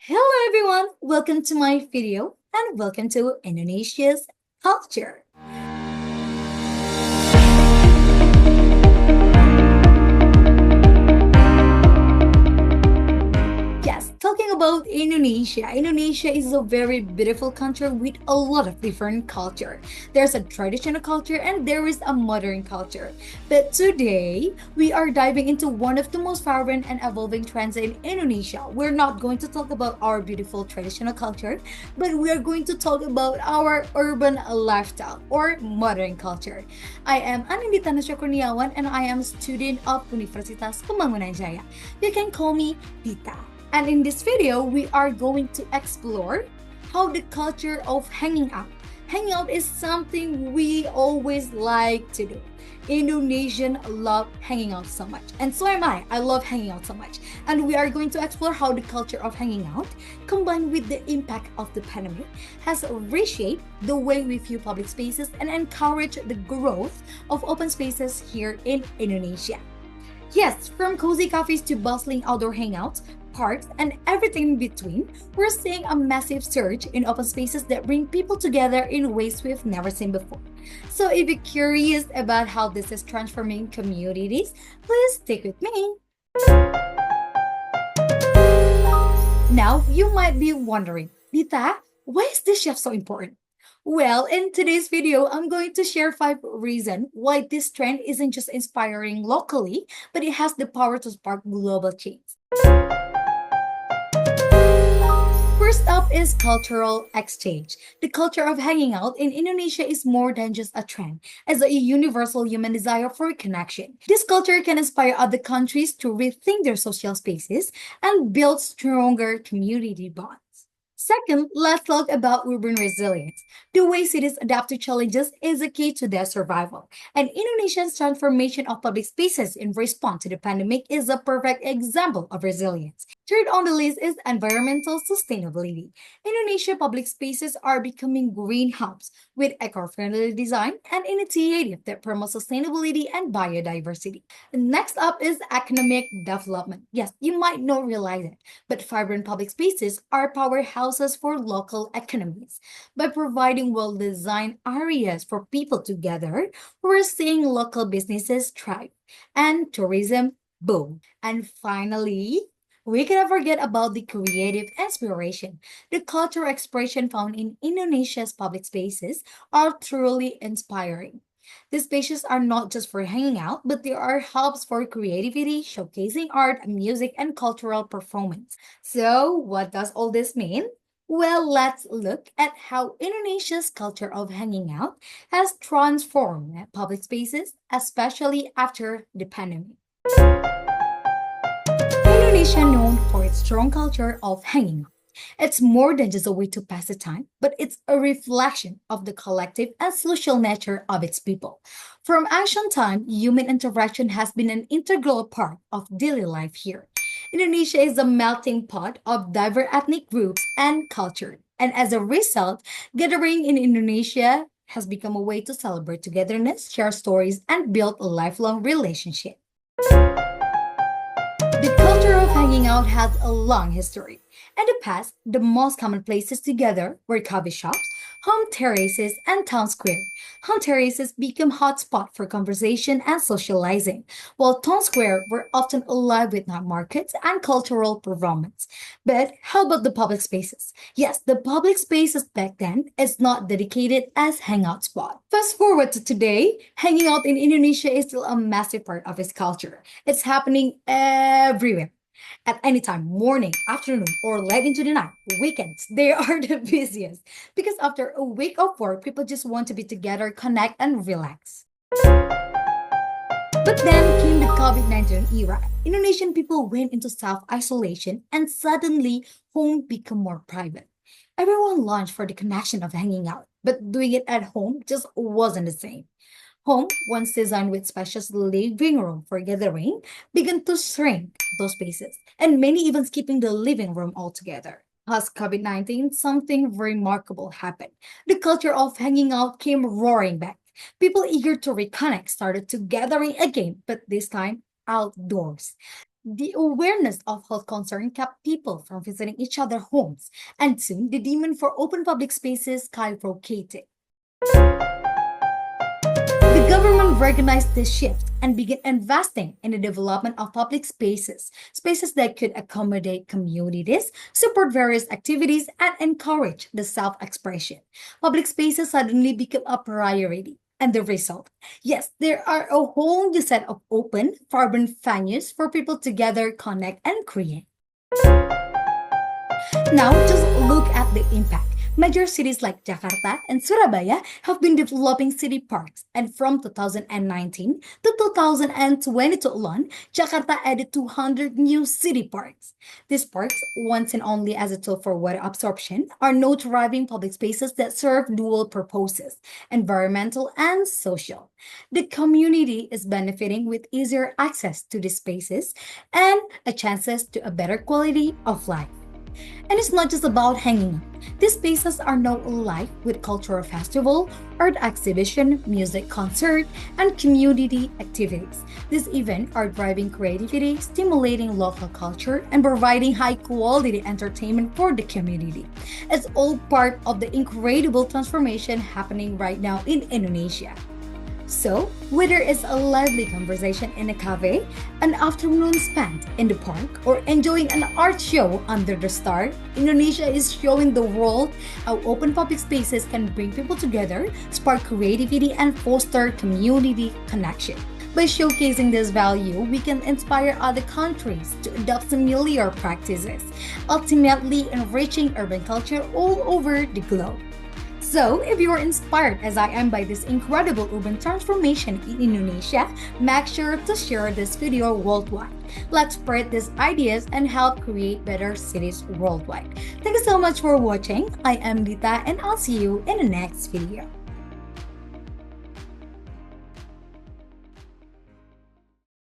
Hello everyone, welcome to my video and welcome to Indonesia's culture. Yes, talking about Indonesia. Indonesia is a very beautiful country with a lot of different culture. There's a traditional culture and there is a modern culture. But today, we are diving into one of the most vibrant and evolving trends in Indonesia. We're not going to talk about our beautiful traditional culture, but we are going to talk about our urban lifestyle or modern culture. I am Anindyta Kurniawan and I am a student of Universitas Pembangunan Jaya. You can call me Dita. And in this video, we are going to explore how the culture of hanging out. Hanging out is something we always like to do. Indonesian love hanging out so much. And so am I. I love hanging out so much. And we are going to explore how the culture of hanging out, combined with the impact of the pandemic, has reshaped the way we view public spaces and encourage the growth of open spaces here in Indonesia. Yes, from cozy cafes to bustling outdoor hangouts, parks, and everything in between, we're seeing a massive surge in open spaces that bring people together in ways we've never seen before. So, if you're curious about how this is transforming communities, please stick with me. Now, you might be wondering, Dita, why is this chef so important? Well, in today's video, I'm going to share 5 reasons why this trend isn't just inspiring locally, but it has the power to spark global change. First up is cultural exchange. The culture of hanging out in Indonesia is more than just a trend, it's a universal human desire for connection. This culture can inspire other countries to rethink their social spaces and build stronger community bonds. Second, let's talk about urban resilience. The way cities adapt to challenges is a key to their survival. And Indonesia's transformation of public spaces in response to the pandemic is a perfect example of resilience. Third on the list is environmental sustainability. Indonesia public spaces are becoming green hubs with eco-friendly design and initiatives that promote sustainability and biodiversity. Next up is economic development. Yes, you might not realize it, but vibrant public spaces are powerhouses for local economies. By providing well-designed areas for people to gather, we're seeing local businesses thrive and tourism boom. And finally, we cannot forget about the creative inspiration. The cultural expression found in Indonesia's public spaces are truly inspiring. These spaces are not just for hanging out, but they are hubs for creativity, showcasing art, music, and cultural performance. So, what does all this mean? Well, let's look at how Indonesia's culture of hanging out has transformed public spaces, especially after the pandemic. Indonesia known for its strong culture of hanging out. It's more than just a way to pass the time, but it's a reflection of the collective and social nature of its people. From ancient time, human interaction has been an integral part of daily life here. Indonesia is a melting pot of diverse ethnic groups and culture, and as a result, gathering in Indonesia has become a way to celebrate togetherness, share stories, and build a lifelong relationship. The culture of hanging out has a long history. In the past, the most common places together were coffee shops, home terraces, and town square. Home terraces became hotspot for conversation and socializing, while town square were often alive with night markets and cultural performance. But how about the public spaces? Yes, the public spaces back then is not dedicated as hangout spot. Fast forward to today, hanging out in Indonesia is still a massive part of its culture. It's happening everywhere. At any time, morning, afternoon, or late into the night, weekends, they are the busiest. Because after a week of work, people just want to be together, connect, and relax. But then came the COVID-19 era. Indonesian people went into self-isolation and suddenly home became more private. Everyone longed for the connection of hanging out, but doing it at home just wasn't the same. Home, once designed with spacious living room for gathering, began to shrink those spaces, and many even skipping the living room altogether. As COVID-19, something remarkable happened. The culture of hanging out came roaring back. People eager to reconnect started to gathering again, but this time outdoors. The awareness of health concern kept people from visiting each other's homes, and soon the demand for open public spaces skyrocketed. The government recognized this shift and began investing in the development of public spaces, spaces that could accommodate communities, support various activities, and encourage the self expression. Public spaces suddenly became a priority. And the result? Yes, there are a whole new set of open, vibrant venues for people to gather, connect, and create. Now, just look at the impact. Major cities like Jakarta and Surabaya have been developing city parks, and from 2019 to 2022 alone, Jakarta added 200 new city parks. These parks, once and only as a tool for water absorption, are now thriving public spaces that serve dual purposes, environmental and social. The community is benefiting with easier access to these spaces and a chances to a better quality of life. And it's not just about hanging out. These spaces are now alive with cultural festival, art exhibition, music concert, and community activities. These events are driving creativity, stimulating local culture, and providing high-quality entertainment for the community. It's all part of the incredible transformation happening right now in Indonesia. So, whether it's a lively conversation in a cafe, an afternoon spent in the park, or enjoying an art show under the stars, Indonesia is showing the world how open public spaces can bring people together, spark creativity, and foster community connection. By showcasing this value, we can inspire other countries to adopt similar practices, ultimately enriching urban culture all over the globe. So, if you are inspired as I am by this incredible urban transformation in Indonesia, make sure to share this video worldwide. Let's spread these ideas and help create better cities worldwide. Thank you so much for watching. I am Dita and I'll see you in the next video.